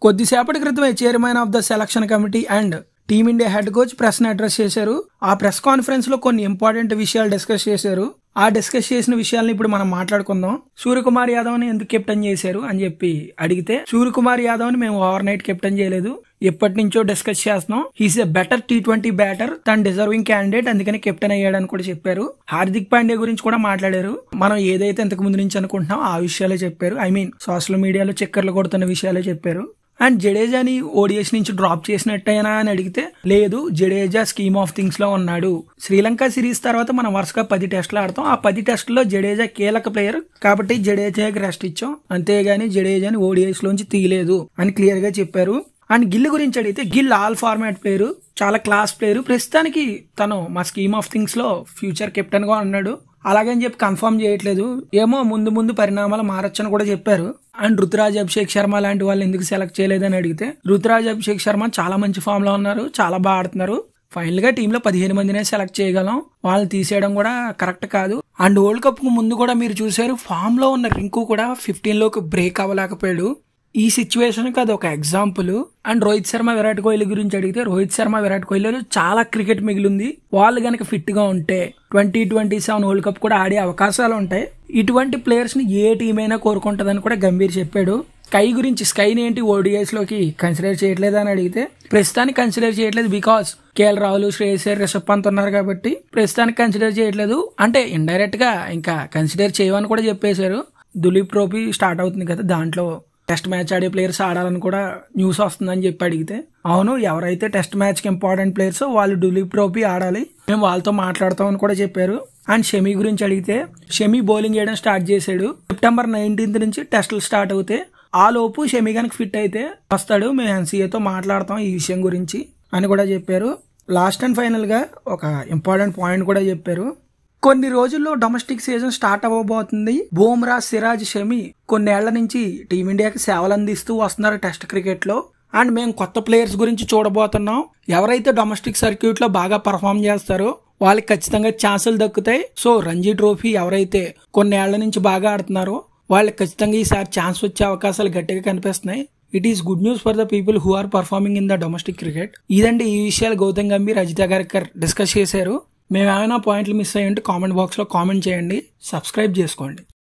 కొద్దిసేపటి క్రితమే chairman of the selection committee and team India head coach press ని address చేశారు. ఆ ప్రెస్ కాన్ఫరెన్స్ లో కొన్ని ఇంపార్టెంట్ విషయాలు డిస్కస్ చేశారు. ఆ డిస్కస్ చేసిన విషయాలను ఇప్పుడు మనం మాట్లాడుకుందాం. సూర్యకుమార్ యాదవ్ ని ఎందుకు కెప్టెన్ చేశారు అని చెప్పి అడిగితే, సూర్యకుమార్ యాదవ్ ని మేము ఓవర్ నైట్ కెప్టెన్ చేయలేదు, ఎప్పటి నుంచో డిస్కస్ చేస్తున్నాం. He's a better T20 batter, తన డిజర్వింగ్ క్యాండిడేట్, అందుకని కెప్టెన్ అయ్యాడని కూడా చెప్పారు. హార్దిక్ పాండ్యా గురించి కూడా మాట్లాడారు. మనం ఏదైతే ఇంతకు ముందు నుంచి అనుకుంటున్నాం ఆ విషయాలే చెప్పారు. సోషల్ మీడియాలో చక్కర్లు కొడుతున్న విషయాలే చెప్పారు. అండ్ జడేజాని ఓడిఎస్ నుంచి డ్రాప్ చేసినట్టయినా అని అడిగితే, లేదు, జడేజా స్కీమ్ ఆఫ్ థింగ్స్ లో ఉన్నాడు. శ్రీలంక సిరీస్ తర్వాత మనం వరుసగా 10 టెస్టులు ఆడతాం. ఆ 10 టెస్టుల్లో జడేజా కీలక ప్లేయర్ కాబట్టి జడేజాకి రెస్ట్ ఇచ్చాం, అంతేగాని జడేజాని ఓడిఎస్ లోంచి తీయలేదు అని క్లియర్ గా చెప్పారు. అండ్ గిల్ గురించి అడిగితే, గిల్ ఆల్ ఫార్మాట్ ప్లేయర్, చాలా క్లాస్ ప్లేయర్. ప్రస్తుతానికి తను మా స్కీమ్ ఆఫ్ థింగ్స్ లో ఫ్యూచర్ కెప్టెన్ గా ఉన్నాడు, అలాగని చెప్పి కన్ఫర్మ్ చేయట్లేదు, ఏమో ముందు ముందు పరిణామాలు మారొచ్చని కూడా చెప్పారు. అండ్ రుతురాజ్ అభిషేక్ శర్మ లాంటి వాళ్ళు ఎందుకు సెలెక్ట్ చేయలేదని అడిగితే, రుతురాజ్ అభిషేక్ శర్మ చాలా మంచి ఫామ్ లో ఉన్నారు, చాలా బాగా ఆడుతున్నారు. ఫైనల్ గా టీంలో 15 మందినే సెలెక్ట్ చేయగలం, వాళ్ళని తీసేయడం కూడా కరెక్ట్ కాదు. అండ్ వరల్డ్ కప్ కు ముందు కూడా మీరు చూసారు, ఫామ్ లో ఉన్న రింకు కూడా 15 లోకి బ్రేక్ అవ్వలేకపోయాడు. ఈ సిచ్యువేషన్ కి అది ఒక ఎగ్జాంపుల్. అండ్ రోహిత్ శర్మ విరాట్ కోహ్లీ గురించి అడిగితే, రోహిత్ శర్మ విరాట్ కోహ్లీలో చాలా క్రికెట్ మిగిలింది, వాళ్ళు గనక ఫిట్ గా ఉంటే 2027 వరల్డ్ కప్ కూడా ఆడే అవకాశాలు ఉంటాయి. ఇటువంటి ప్లేయర్స్ ని ఏ టీం అయినా కోరుకుంటదని కూడా గంభీర్ చెప్పాడు. స్కై గురించి, స్కైని ఏంటి ఓడిఐస్ లోకి కన్సిడర్ చేయట్లేదు అని అడిగితే, ప్రస్తుతానికి కన్సిడర్ చేయట్లేదు, బికాస్ కేఎల్ రాహుల్, శ్రేయస్ అయ్యర్, రిషబ్ పంత్ ఉన్నారు కాబట్టి ప్రస్తుతానికి కన్సిడర్ చేయట్లేదు. అంటే ఇండైరెక్ట్ గా ఇంకా కన్సిడర్ చేయమని కూడా చెప్పేశారు. దులీప్ ట్రోఫీ స్టార్ట్ అవుతుంది కదా, దాంట్లో టెస్ట్ మ్యాచ్ ఆడే ప్లేయర్స్ ఆడాలని కూడా న్యూస్ వస్తుందని చెప్పి అడిగితే, అవును, ఎవరైతే టెస్ట్ మ్యాచ్ కి ఇంపార్టెంట్ ప్లేయర్స్ వాళ్ళు దులీప్ ట్రోఫీ ఆడాలి, మేము వాళ్ళతో మాట్లాడతామని కూడా చెప్పారు. అండ్ షమి గురించి అడిగితే, షమి బౌలింగ్ చేయడం స్టార్ట్ చేశాడు. సెప్టెంబర్ 19 నుంచి టెస్టులు స్టార్ట్ అవుతాయి, ఆ లోపు షమి కనుక ఫిట్ అయితే వస్తాడు, మేము NCAతో మాట్లాడతాం ఈ విషయం గురించి అని కూడా చెప్పారు. లాస్ట్ అండ్ ఫైనల్ గా ఒక ఇంపార్టెంట్ పాయింట్ కూడా చెప్పారు. కొన్ని రోజుల్లో డొమెస్టిక్ సీజన్ స్టార్ట్ అవ్వబోతుంది. బూమ్రా, సిరాజ్, షమి కొన్నేళ్ల నుంచి టీమిండియాకి సేవలు అందిస్తూ వస్తున్నారు టెస్ట్ క్రికెట్ లో. అండ్ మేము కొత్త ప్లేయర్స్ గురించి చూడబోతున్నాం. ఎవరైతే డొమెస్టిక్ సర్క్యూట్ లో బాగా పర్ఫామ్ చేస్తారో వాళ్ళకి ఖచ్చితంగా ఛాన్సులు దక్కుతాయి. సో రంజీ ట్రోఫీ ఎవరైతే కొన్నేళ్ల నుంచి బాగా ఆడుతున్నారో వాళ్ళకి ఖచ్చితంగా ఈసారి ఛాన్స్ వచ్చే అవకాశాలు గట్టిగా కనిపిస్తున్నాయి. It is good news for the people who are performing in the domestic cricket. ఇదండి ఈ విషయాలు గౌతమ్ గంభీర్, అజిత్ అగర్కర్ డిస్కస్ చేశారు. మేము ఏమైనా పాయింట్లు మిస్ అయ్యి ఉంటే కామెంట్ బాక్స్ లో కామెంట్ చేయండి, సబ్స్క్రైబ్ చేసుకోండి.